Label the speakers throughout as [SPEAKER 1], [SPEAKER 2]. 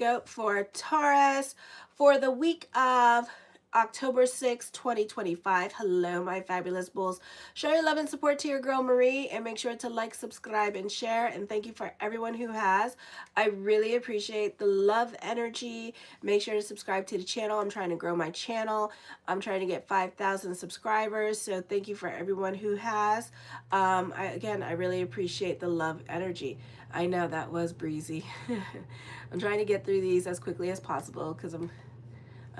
[SPEAKER 1] Go for Taurus for the week of October 6, 2025. Hello, my fabulous bulls. Show your love and support to your girl Marie and make sure to like, subscribe, and share. And thank you for everyone who has. I really appreciate the love energy. Make sure to subscribe to the channel. I'm trying to grow my channel. I'm trying to get 5,000 subscribers. So thank you for everyone who has. Again, I really appreciate the love energy. I know that was breezy. I'm trying to get through these as quickly as possible because I'm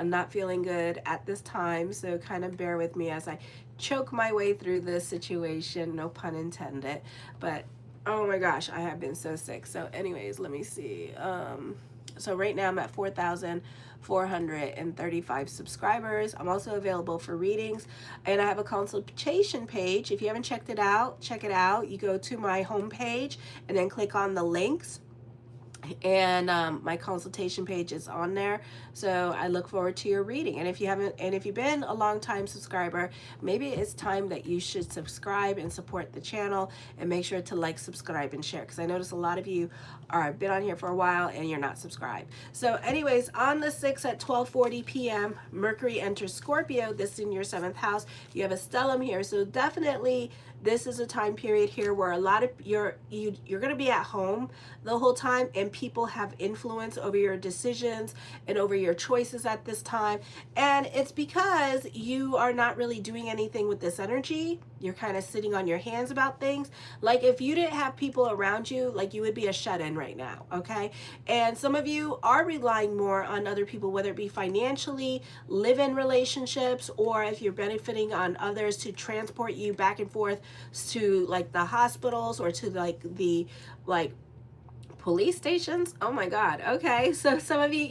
[SPEAKER 1] not feeling good at this time, so kind of bear with me as I choke my way through this situation, no pun intended. But oh my gosh, I have been so sick. So anyways, let me see. So right now I'm at 4,435 subscribers. I'm also available for readings, and I have a consultation page. If you haven't checked it out, check it out. You go to my homepage and then click on the links, and my consultation page is on there. So I look forward to your reading. And if you've been a long time subscriber, maybe it's time that you should subscribe and support the channel, and make sure to like, subscribe, and share, because I notice a lot of you are been on here for a while and you're not subscribed. So anyways, on the 6th at 12:40 p.m. Mercury enters Scorpio. This is in your 7th house. You have a stellium here, so definitely this is a time period here where a lot of you're going to be at home the whole time, and people have influence over your decisions and over your choices at this time. And it's because you are not really doing anything with this energy. You're kind of sitting on your hands about things. Like if you didn't have people around you, like you would be a shut-in right now, okay? And some of you are relying more on other people, whether it be financially, live-in relationships, or if you're benefiting on others to transport you back and forth to like the hospitals or to like the police stations. Oh my God. Okay. So some of you,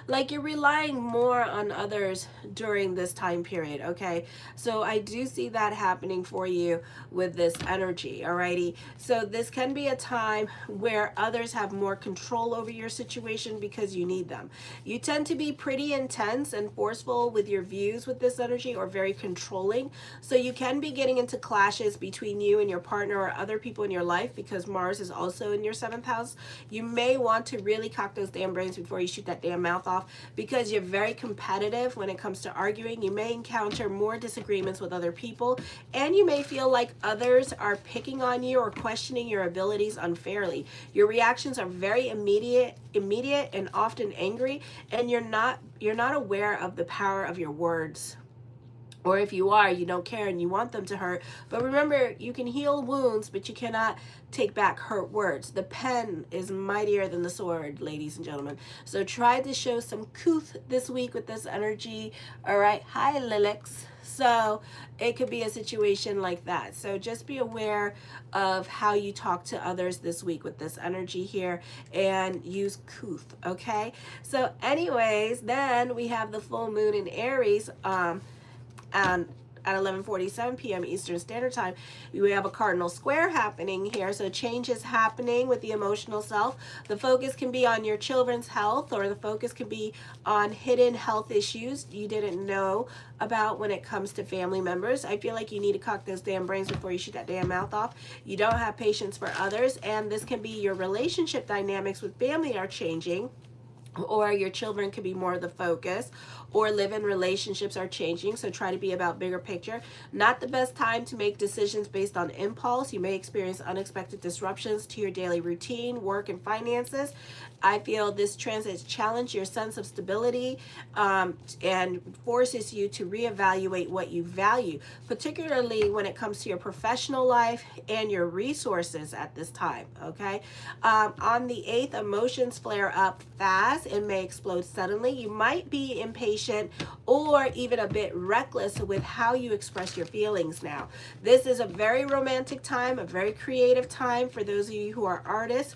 [SPEAKER 1] like you're relying more on others during this time period. Okay. So I do see that happening for you with this energy. Alrighty. So this can be a time where others have more control over your situation because you need them. You tend to be pretty intense and forceful with your views with this energy, or very controlling. So you can be getting into clashes between you and your partner or other people in your life, because Mars is also in your 7th house. You may want to really cock those damn brains before you shoot that damn mouth off, because you're very competitive when it comes to arguing. You may encounter more disagreements with other people, and you may feel like others are picking on you or questioning your abilities unfairly. Your reactions are very immediate and often angry, and you're not aware of the power of your words. Or if you are, you don't care and you want them to hurt. But remember, you can heal wounds, but you cannot take back hurt words. The pen is mightier than the sword, ladies and gentlemen. So try to show some couth this week with this energy. All right. Hi, Lilix. So it could be a situation like that. So just be aware of how you talk to others this week with this energy here, and use couth. Okay. So anyways, then we have the full moon in Aries. And at 11:47 p.m. Eastern Standard Time, we have a cardinal square happening here. So change is happening with the emotional self. The focus can be on your children's health, or the focus can be on hidden health issues you didn't know about when it comes to family members. I feel like you need to cock those damn brains before you shoot that damn mouth off. You don't have patience for others, and this can be your relationship dynamics with family are changing, or your children could be more the focus, or live-in relationships are changing. So try to be about bigger picture. Not the best time to make decisions based on impulse. You may experience unexpected disruptions to your daily routine, work, and finances. I feel this transit challenges your sense of stability, and forces you to reevaluate what you value, particularly when it comes to your professional life and your resources at this time. Okay. On the 8th, emotions flare up fast and may explode suddenly. You might be impatient or even a bit reckless with how you express your feelings now. This is a very romantic time, a very creative time for those of you who are artists.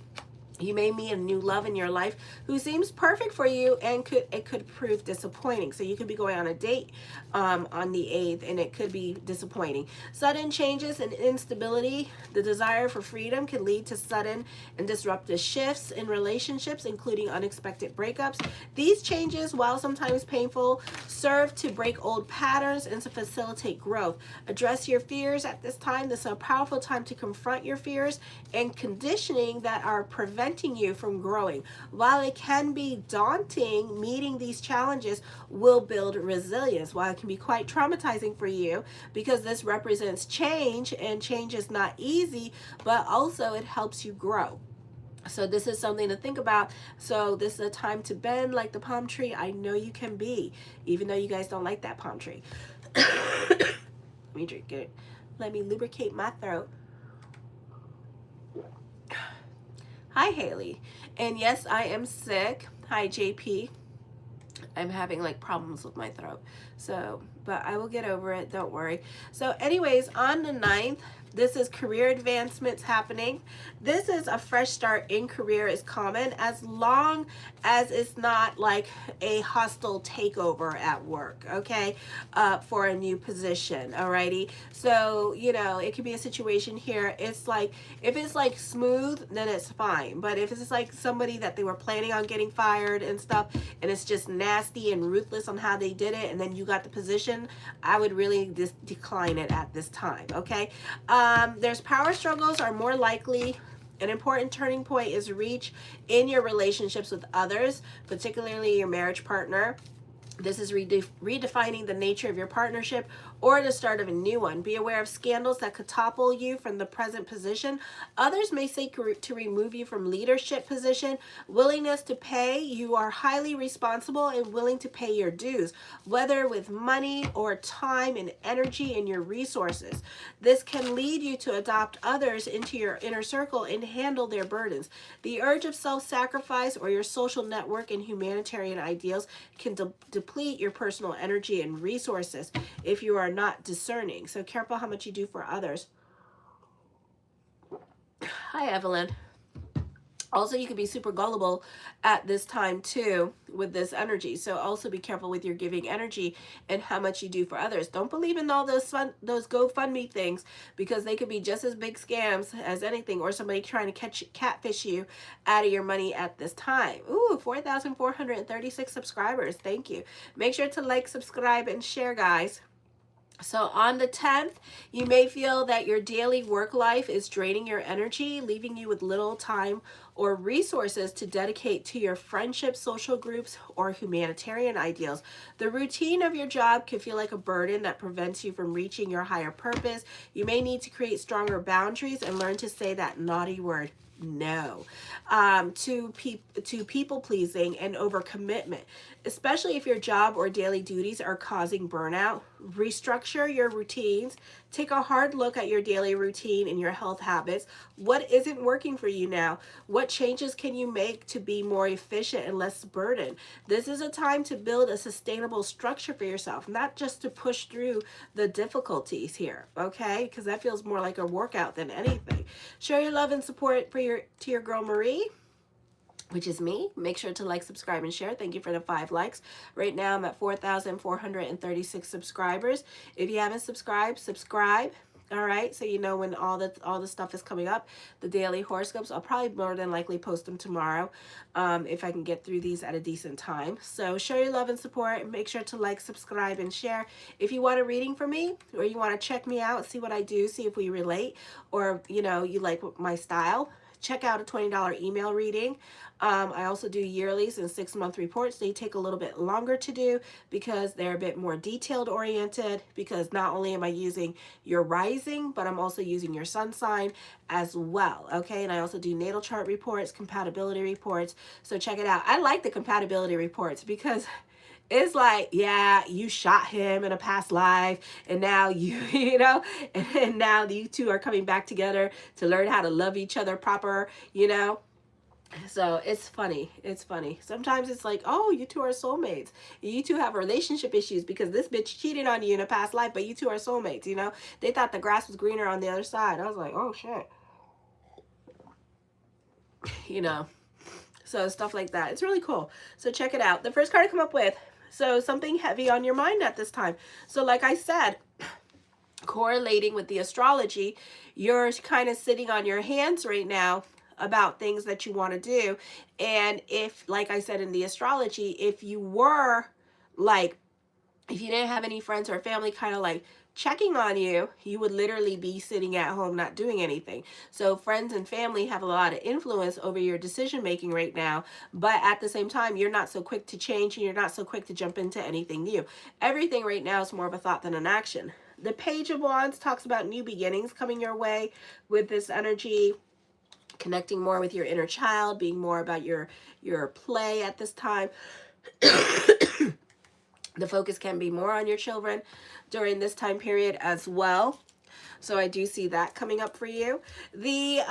[SPEAKER 1] You may meet a new love in your life who seems perfect for you, and it could prove disappointing. So you could be going on a date on the 8th, and it could be disappointing. Sudden changes and instability. The desire for freedom can lead to sudden and disruptive shifts in relationships, including unexpected breakups. These changes, while sometimes painful, serve to break old patterns and to facilitate growth. Address your fears at this time. This is a powerful time to confront your fears and conditioning that are preventing preventing you from growing. While it can be daunting, meeting these challenges will build resilience. While it can be quite traumatizing for you, because this represents change, and change is not easy, but also it helps you grow. So this is something to think about. So this is a time to bend like the palm tree. I know you can be, even though you guys don't like that palm tree. Let me drink it. Let me lubricate my throat. Hi, Haley. And yes, I am sick. Hi, JP. I'm having like problems with my throat. So, but I will get over it. Don't worry. So anyways, on the 9th, this is career advancements happening. This is a fresh start in career is common, as long as it's not like a hostile takeover at work, okay, for a new position, alrighty? So, you know, it could be a situation here. It's like, if it's like smooth, then it's fine. But if it's like somebody that they were planning on getting fired and stuff, and it's just nasty and ruthless on how they did it, and then you got the position, I would really just decline it at this time, okay? There's power struggles are more likely. An important turning point is reached in your relationships with others, particularly your marriage partner. This is redefining the nature of your partnership or the start of a new one. Be aware of scandals that could topple you from the present position. Others may seek to remove you from leadership position. Willingness to pay. You are highly responsible and willing to pay your dues, whether with money or time and energy and your resources. This can lead you to adopt others into your inner circle and handle their burdens. The urge of self-sacrifice or your social network and humanitarian ideals can deplete your personal energy and resources if you are not discerning. So careful how much you do for others. Hi, Evelyn. Also, you can be super gullible at this time too with this energy. So also be careful with your giving energy and how much you do for others. Don't believe in all those GoFundMe things, because they could be just as big scams as anything, or somebody trying to catfish you out of your money at this time. Ooh, 4,436 subscribers. Thank you. Make sure to like, subscribe, and share, guys. So on the 10th, you may feel that your daily work life is draining your energy, leaving you with little time or resources to dedicate to your friendships, social groups, or humanitarian ideals. The routine of your job can feel like a burden that prevents you from reaching your higher purpose. You may need to create stronger boundaries and learn to say that naughty word, no, to people pleasing and overcommitment, especially if your job or daily duties are causing burnout. Restructure your routines. Take a hard look at your daily routine and your health habits. What isn't working for you now? What changes can you make to be more efficient and less burdened? This is a time to build a sustainable structure for yourself, not just to push through the difficulties here, okay? Because that feels more like a workout than anything. Show your love and support for to your girl Marie, which is me. Make sure to like, subscribe, and share. Thank you for the 5 likes. Right now I'm at 4,436 subscribers. If you haven't subscribed, subscribe. All right, so you know when all the stuff is coming up, the daily horoscopes. I'll probably more than likely post them tomorrow, if I can get through these at a decent time. So show your love and support. Make sure to like, subscribe, and share. If you want a reading from me, or you want to check me out, see what I do, see if we relate, or you know you like my style, check out a $20 email reading. I also do yearlies and 6-month reports. They take a little bit longer to do because they're a bit more detailed oriented, because not only am I using your rising, but I'm also using your sun sign as well, okay? And I also do natal chart reports, compatibility reports. So check it out. I like the compatibility reports because it's like, yeah, you shot him in a past life, and now you know, and now you two are coming back together to learn how to love each other proper, you know. So it's funny. It's funny. Sometimes it's like, oh, you two are soulmates. You two have relationship issues because this bitch cheated on you in a past life, but you two are soulmates, you know. They thought the grass was greener on the other side. I was like, oh, shit. You know, so stuff like that. It's really cool. So check it out. The first card I come up with, so something heavy on your mind at this time. So like I said, correlating with the astrology, you're kind of sitting on your hands right now about things that you want to do. And if, like I said in the astrology, if you were like, if you didn't have any friends or family kind of like checking on you, you would literally be sitting at home not doing anything. So friends and family have a lot of influence over your decision making right now, but at the same time, you're not so quick to change and you're not so quick to jump into anything new. Everything right now is more of a thought than an action. The Page of Wands talks about new beginnings coming your way with this energy, connecting more with your inner child, being more about your play at this time. The focus can be more on your children during this time period as well. So I do see that coming up for you. The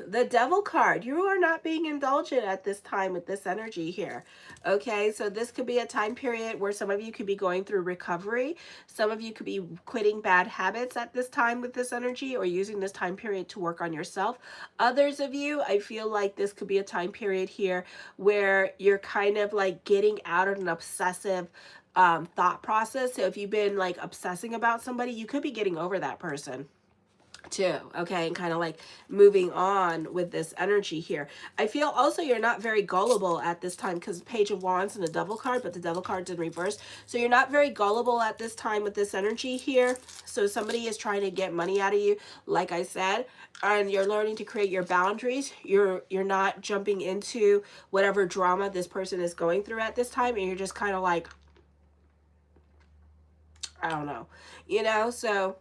[SPEAKER 1] the Devil card. You are not being indulgent at this time with this energy here. Okay, so this could be a time period where some of you could be going through recovery. Some of you could be quitting bad habits at this time with this energy, or using this time period to work on yourself. Others of you, I feel like this could be a time period here where you're kind of like getting out of an obsessive thought process. So if you've been like obsessing about somebody, you could be getting over that person too, okay, and kind of like moving on with this energy here. I feel also you're not very gullible at this time, because Page of Wands and the Devil card, but the Devil card's in reverse. So you're not very gullible at this time with this energy here. So somebody is trying to get money out of you, like I said, and you're learning to create your boundaries. You're not jumping into whatever drama this person is going through at this time, and you're just kind of like, I don't know, you know, so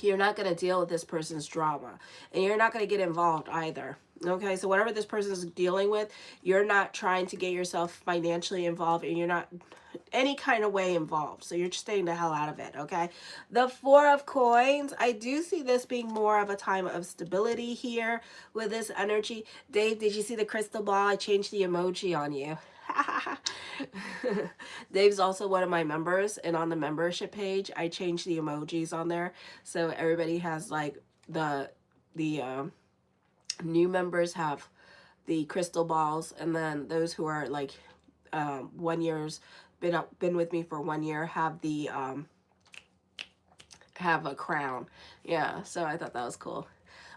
[SPEAKER 1] you're not going to deal with this person's drama, and you're not going to get involved either. Okay, so whatever this person is dealing with, you're not trying to get yourself financially involved, and you're not any kind of way involved. So you're just staying the hell out of it, okay? The Four of Coins, I do see this being more of a time of stability here with this energy. Dave, did you see the crystal ball? I changed the emoji on you. Dave's also one of my members, and on the membership page I changed the emojis on there, so everybody has like the new members have the crystal balls, and then those who are like 1 year's been with me for 1 year have the have a crown. Yeah, so I thought that was cool.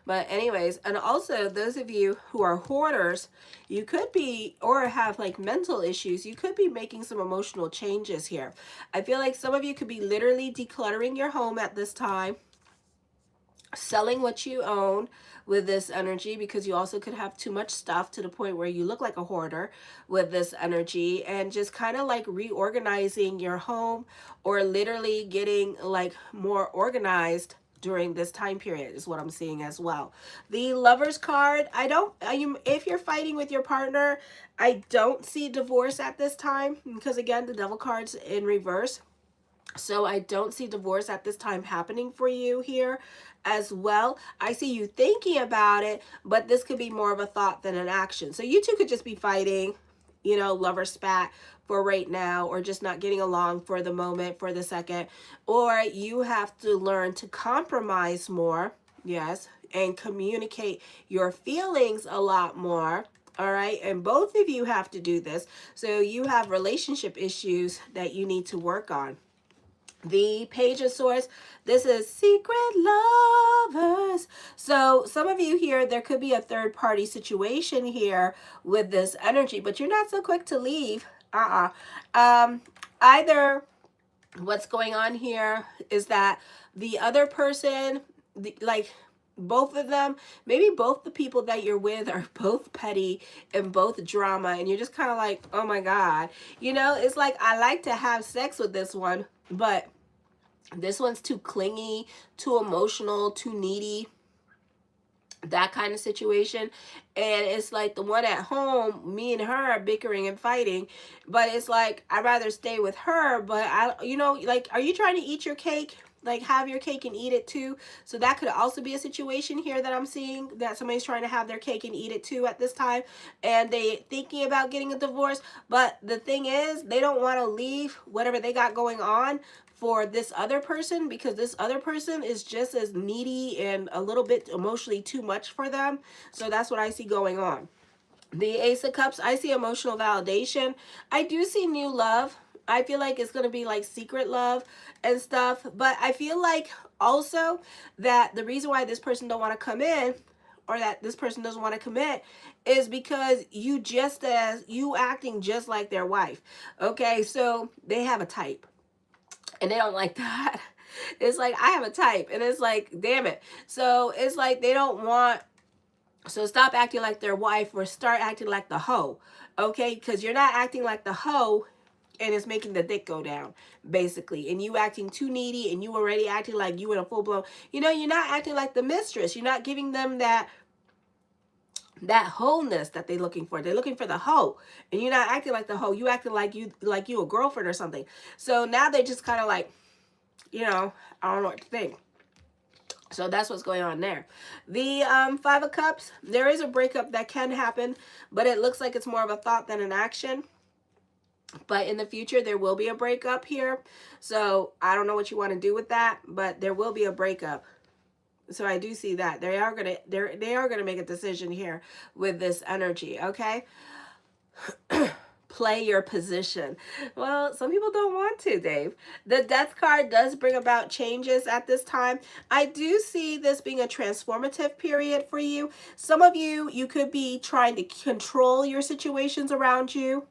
[SPEAKER 1] But anyways, and also those of you who are hoarders, you could be, or have like mental issues, you could be making some emotional changes here. I feel like some of you could be literally decluttering your home at this time, selling what you own with this energy, because you also could have too much stuff to the point where you look like a hoarder with this energy, and just kind of like reorganizing your home, or literally getting like more organized during this time period is what I'm seeing as well. The Lovers card, if you're fighting with your partner, I don't see divorce at this time, because again, the Devil card's in reverse. So I don't see divorce at this time happening for you here as well. I see you thinking about it, but this could be more of a thought than an action. So you two could just be fighting, you know, lover spat for right now, or just not getting along for the moment, for the second. Or you have to learn to compromise more, yes, and communicate your feelings a lot more. All right, and both of you have to do this. So you have relationship issues that you need to work on. The Page of Swords, this is secret lovers. So some of you here, there could be a third party situation here with this energy, but you're not so quick to leave. Either what's going on here is that the other person, like both of them, maybe both the people that you're with are both petty and both drama, and you're just kind of like, oh my God, you know, it's like, I like to have sex with this one, but this one's too clingy, too emotional, too needy, that kind of situation. And it's like the one at home, me and her are bickering and fighting, but it's like, I'd rather stay with her, but you know, like, are you trying to eat your cake? Like, have your cake and eat it too. So that could also be a situation here that I'm seeing, that somebody's trying to have their cake and eat it too at this time, and they thinking about getting a divorce. But the thing is, they don't want to leave whatever they got going on for this other person, because this other person is just as needy and a little bit emotionally too much for them. So that's what I see going on. The Ace of Cups, I see emotional validation. I do see new love. I feel like it's going to be like secret love and stuff. But I feel like also that the reason why this person don't want to come in, or that this person doesn't want to commit, is because you acting just like their wife. Okay, so they have a type, and they don't like that. It's like, I have a type, and it's like, damn it. So it's like they don't want, so stop acting like their wife or start acting like the hoe, okay? Because you're not acting like the hoe, and it's making the dick go down, basically. And you acting too needy, and you already acting like you in a full-blown, you know, you're not acting like the mistress. You're not giving them that wholeness that they're looking for. They're looking for the hoe, and you're not acting like the hoe. You acting like you a girlfriend or something. So now they're just kind of like, you know, I don't know what to think. So that's what's going on there. The Five of Cups, there is a breakup that can happen, but it looks like it's more of a thought than an action. But in the future, there will be a breakup here. So I don't know what you want to do with that, but there will be a breakup. So I do see that they are gonna make a decision here with this energy. Okay. Play your position. Well, some people don't want to, Dave. The Death card does bring about changes at this time. I do see this being a transformative period for you. Some of you could be trying to control your situations around you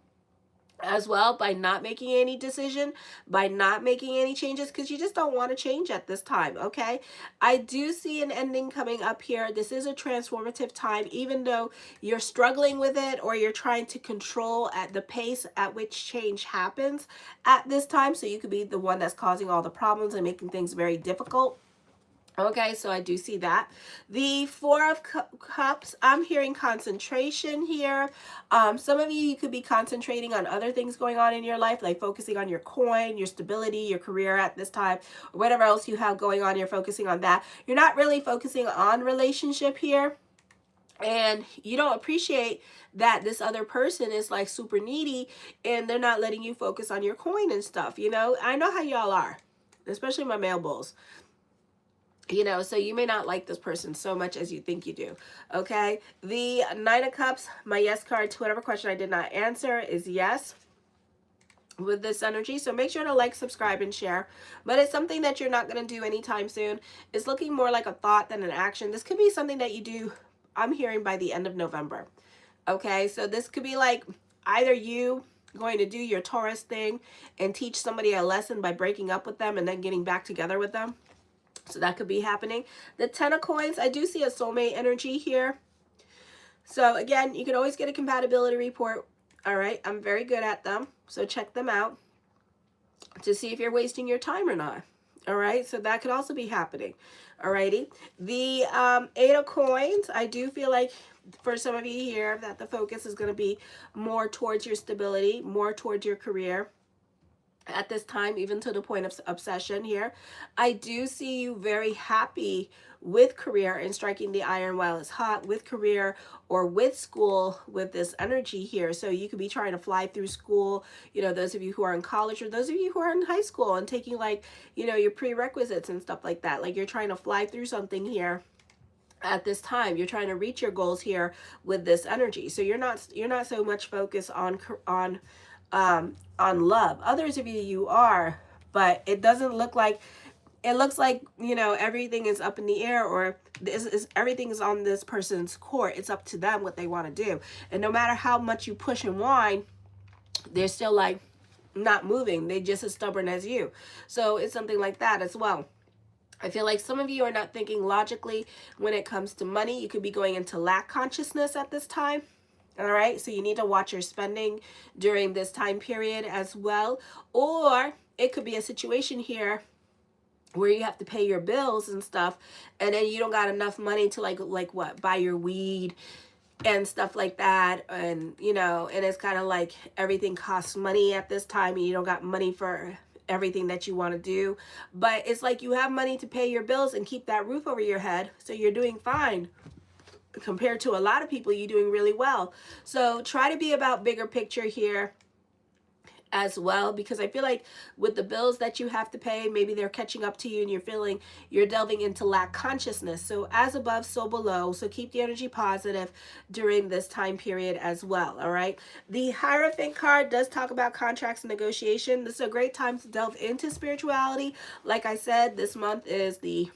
[SPEAKER 1] as well by not making any decision, by not making any changes, because you just don't want to change at this time. Okay, I do see an ending coming up here. This is a transformative time, even though you're struggling with it or you're trying to control at the pace at which change happens at this time. So you could be the one that's causing all the problems and making things very difficult. Okay, so I do see that. The Four of Cups, I'm hearing concentration here. Some of you could be concentrating on other things going on in your life, like focusing on your coin, your stability, your career at this time, or whatever else you have going on, you're focusing on that. You're not really focusing on relationship here. And you don't appreciate that this other person is like super needy and they're not letting you focus on your coin and stuff. You know, I know how y'all are, especially my male bulls. You know, so you may not like this person so much as you think you do. Okay, the Nine of Cups, my yes card to whatever question I did not answer is yes with this energy. So make sure to like, subscribe, and share. But it's something that you're not going to do anytime soon. It's looking more like a thought than an action. This could be something that you do, I'm hearing, by the end of November. Okay, so this could be like either you going to do your Taurus thing and teach somebody a lesson by breaking up with them and then getting back together with them. So that could be happening. The Ten of Coins, I do see a soulmate energy here. So again, you can always get a compatibility report. All right, I'm very good at them. So check them out to see if you're wasting your time or not. All right, so that could also be happening. All righty. The Eight of Coins, I do feel like for some of you here that the focus is going to be more towards your stability, more towards your career at this time, even to the point of obsession here. I do see you very happy with career and striking the iron while it's hot with career or with school with this energy here. So you could be trying to fly through school, you know, those of you who are in college or those of you who are in high school and taking like, you know, your prerequisites and stuff like that. Like you're trying to fly through something here at this time. You're trying to reach your goals here with this energy. So you're not so much focused on love. Others of you are, but it doesn't look like, it looks like, you know, everything is up in the air, or everything is on this person's court. It's up to them what they want to do. And no matter how much you push and whine, they're still like not moving. They're just as stubborn as you. So it's something like that as well. I feel like some of you are not thinking logically when it comes to money. You could be going into lack consciousness at this time. All right, so you need to watch your spending during this time period as well. Or it could be a situation here where you have to pay your bills and stuff, and then you don't got enough money to like what, buy your weed and stuff like that. And, you know, and it's kind of like everything costs money at this time, and you don't got money for everything that you want to do. But it's like you have money to pay your bills and keep that roof over your head, so you're doing fine. Compared to a lot of people, you're doing really well. So try to be about bigger picture here as well, because I feel like with the bills that you have to pay, maybe they're catching up to you and you're feeling you're delving into lack consciousness. So as above, so below. So keep the energy positive during this time period as well. All right. The Hierophant card does talk about contracts and negotiation. This is a great time to delve into spirituality. Like I said, this month is the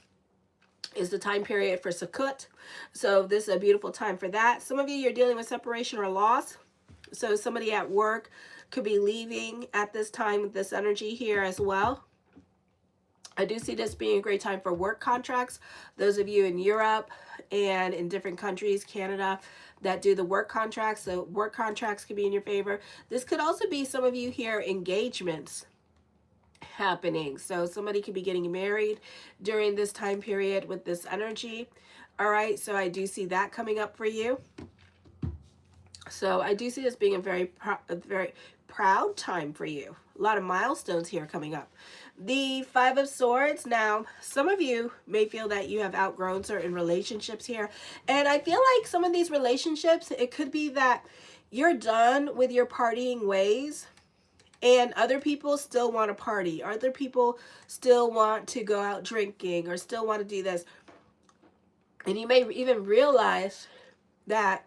[SPEAKER 1] time period for Sukkot. So this is a beautiful time for that. Some of you, you're dealing with separation or loss. So somebody at work could be leaving at this time with this energy here as well. I do see this being a great time for work contracts. Those of you in Europe and in different countries, Canada, that do the work contracts, so work contracts could be in your favor. This could also be some of you here engagements happening. So somebody could be getting married during this time period with this energy. All right, so I do see that coming up for you. So I do see this being a very proud time for you. A lot of milestones here coming up. The Five of Swords. Now, some of you may feel that you have outgrown certain relationships here. And I feel like some of these relationships, it could be that you're done with your partying ways and other people still want to party. Other people still want to go out drinking or still want to do this. And you may even realize that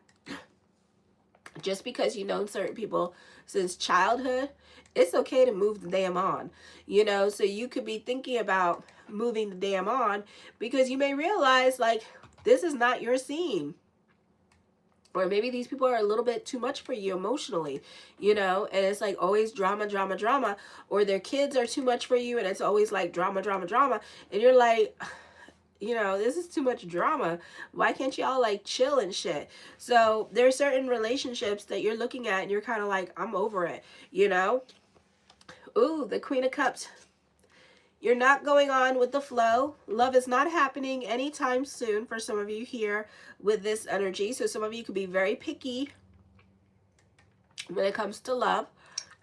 [SPEAKER 1] just because you've known certain people since childhood, it's okay to move the damn on, you know. So you could be thinking about moving the damn on because you may realize like this is not your scene, or maybe these people are a little bit too much for you emotionally, you know, and it's like always drama, drama, drama, or their kids are too much for you and it's always like drama, drama, drama, and you're like, you know, this is too much drama. Why can't y'all like chill and shit? So there are certain relationships that you're looking at and you're kind of like, I'm over it, you know. Ooh, the Queen of Cups. You're not going on with the flow. Love is not happening anytime soon for some of you here with this energy. So some of you could be very picky when it comes to love.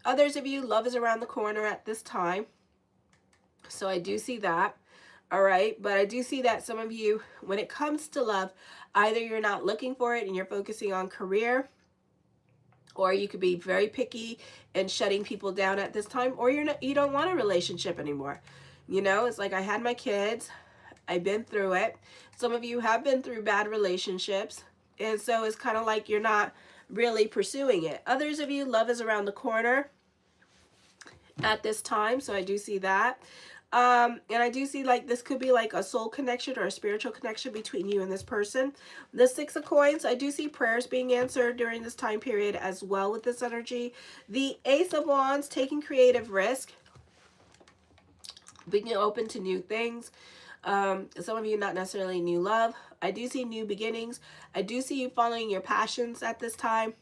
[SPEAKER 1] Others of you, love is around the corner at this time. So I do see that. All right. But I do see that some of you, when it comes to love, either you're not looking for it and you're focusing on career, or you could be very picky and shutting people down at this time, or you don't want a relationship anymore. You know, it's like I had my kids, I've been through it. Some of you have been through bad relationships, and so it's kind of like you're not really pursuing it. Others of you, love is around the corner at this time, so I do see that. And I do see like this could be like a soul connection or a spiritual connection between you and this person. The Six of Coins, I do see prayers being answered during this time period as well with this energy. The Ace of Wands, taking creative risk, being open to new things. Some of you not necessarily new love. I do see new beginnings. I do see you following your passions at this time,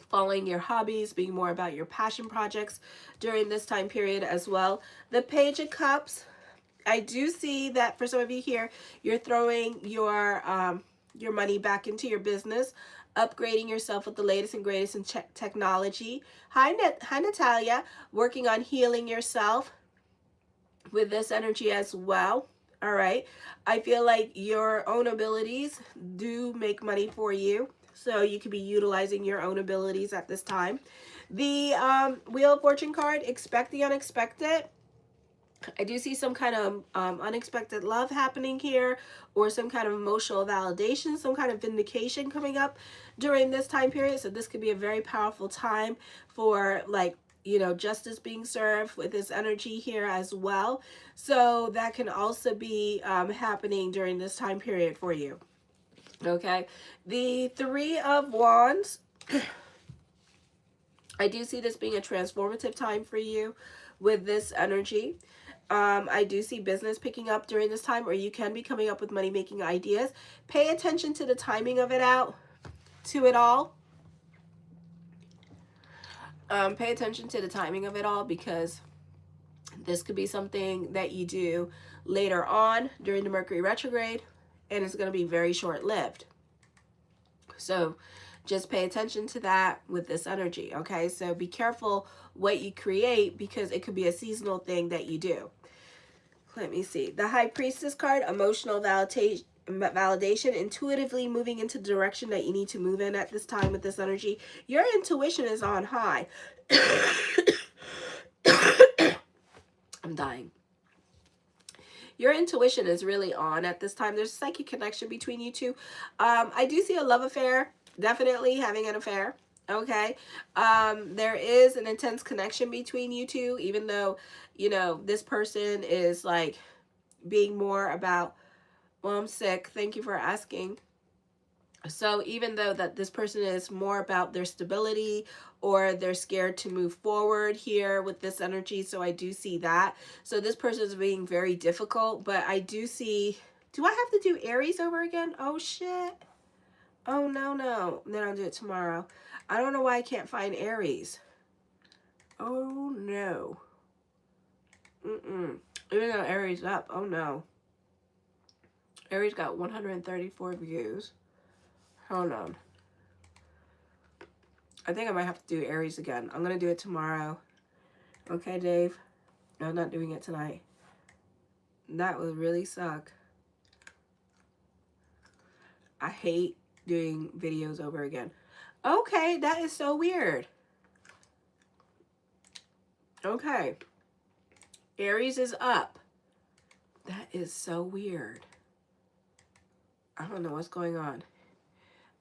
[SPEAKER 1] following your hobbies, being more about your passion projects during this time period as well. The Page of Cups, I do see that for some of you here, you're throwing your money back into your business, upgrading yourself with the latest and greatest in technology. Hi, Natalia, working on healing yourself with this energy as well. All right. I feel like your own abilities do make money for you. So you could be utilizing your own abilities at this time. The Wheel of Fortune card, expect the unexpected. I do see some kind of unexpected love happening here, or some kind of emotional validation, some kind of vindication coming up during this time period. So this could be a very powerful time for, like, you know, justice being served with this energy here as well. So that can also be happening during this time period for you. Okay, the Three of Wands, I do see this being a transformative time for you with this energy. I do see business picking up during this time, or you can be coming up with money-making ideas. Pay attention to the timing of it all. Pay attention to the timing of it all, because this could be something that you do later on during the Mercury retrograde, and it's going to be very short-lived. So just pay attention to that with this energy, okay? So be careful what you create, because it could be a seasonal thing that you do. Let me see. The High Priestess card, emotional validation, intuitively moving into the direction that you need to move in at this time with this energy. Your intuition is on high. I'm dying. Your intuition is really on at this time. There's a psychic connection between you two. I do see a love affair, definitely having an affair. Okay. There is an intense connection between you two, even though, you know, this person is like being more about, well, I'm sick. Thank you for asking. So even though that this person is more about their stability, or they're scared to move forward here with this energy, so I do see that. So this person is being very difficult, but I do see, do I have to do Aries over again? Oh shit. Oh no. Then I'll do it tomorrow. I don't know why I can't find Aries. Oh no. Even though Aries up. Oh no. Aries got 134 views. Hold on. I think I might have to do Aries again. I'm going to do it tomorrow. Okay, Dave? No, I'm not doing it tonight. That would really suck. I hate doing videos over again. Okay, that is so weird. Okay. Aries is up. That is so weird. I don't know what's going on.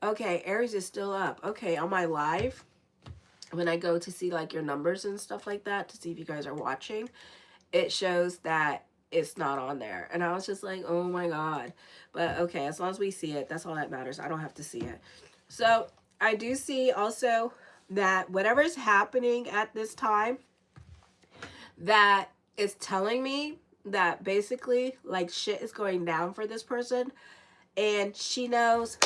[SPEAKER 1] Okay, Aries is still up. Okay, on my live, when I go to see like your numbers and stuff like that, to see if you guys are watching, it shows that it's not on there. And I was just like, oh my God. But okay, as long as we see it, that's all that matters. I don't have to see it. So I do see also that whatever is happening at this time, that is telling me that basically like shit is going down for this person. And she knows,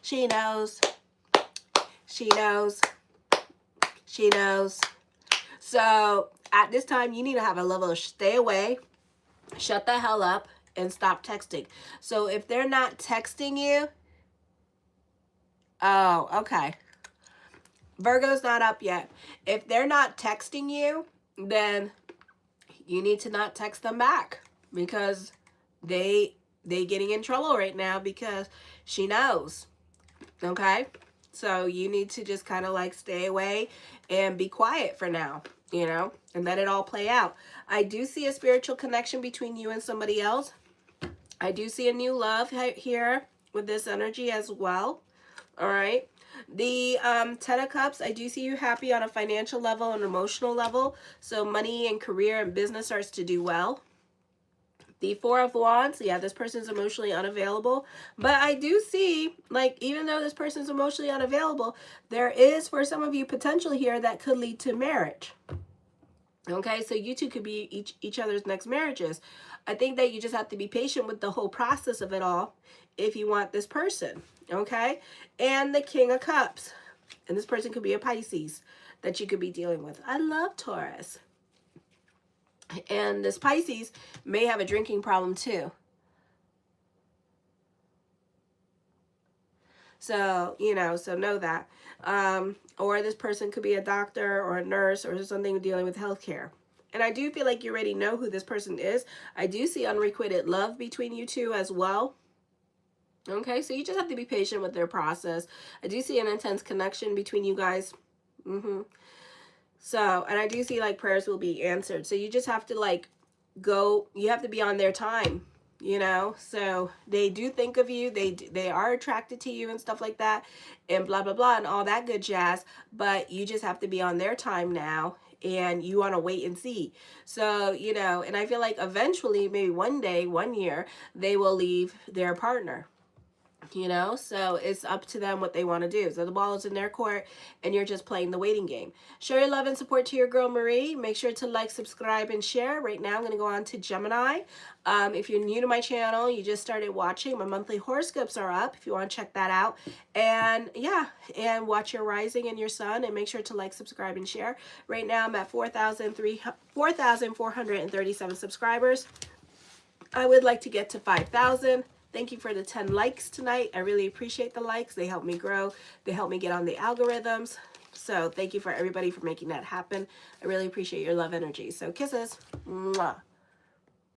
[SPEAKER 1] she knows, she knows, she knows. So at this time, you need to have a level of stay away, shut the hell up, and stop texting. So if they're not texting you, oh, okay. Virgo's not up yet. If they're not texting you, then you need to not text them back, because they getting in trouble right now because she knows. Okay? So you need to just kind of like stay away and be quiet for now, you know, and let it all play out. I do see a spiritual connection between you and somebody else. I do see a new love here with this energy as well. All right. The 10 of Cups, I do see you happy on a financial level and emotional level. So money and career and business starts to do well. The 4 of Wands, yeah, this person's emotionally unavailable. But I do see, like, even though this person's emotionally unavailable, there is, for some of you, potential here that could lead to marriage. Okay, so you two could be each other's next marriages. I think that you just have to be patient with the whole process of it all if you want this person. Okay, and the King of Cups. And this person could be a Pisces that you could be dealing with. I love Taurus. And this Pisces may have a drinking problem too. So, you know, so know that. Or this person could be a doctor or a nurse or something dealing with healthcare. And I do feel like you already know who this person is. I do see unrequited love between you two as well. Okay, so you just have to be patient with their process. I do see an intense connection between you guys. So, and I do see like prayers will be answered. So you just have to like go, you have to be on their time, you know. So they do think of you, they are attracted to you and stuff like that, and blah blah blah and all that good jazz, but you just have to be on their time now, and you want to wait and see. So, you know, and I feel like eventually, maybe one day, 1 year, they will leave their partner. You know, so it's up to them what they want to do. So the ball is in their court and you're just playing the waiting game. Show your love and support to your girl Marie. Make sure to like, subscribe, and share. Right now I'm going to go on to Gemini. If you're new to my channel, you just started watching, my monthly horoscopes are up if you want to check that out. And yeah, and watch your rising and your sun, and make sure to like, subscribe, and share. Right now I'm at 4,437 subscribers. I would like to get to 5,000. Thank you for the 10 likes tonight. I really appreciate the likes. They help me grow. They help me get on the algorithms. So thank you for everybody for making that happen. I really appreciate your love energy. So kisses. Mwah.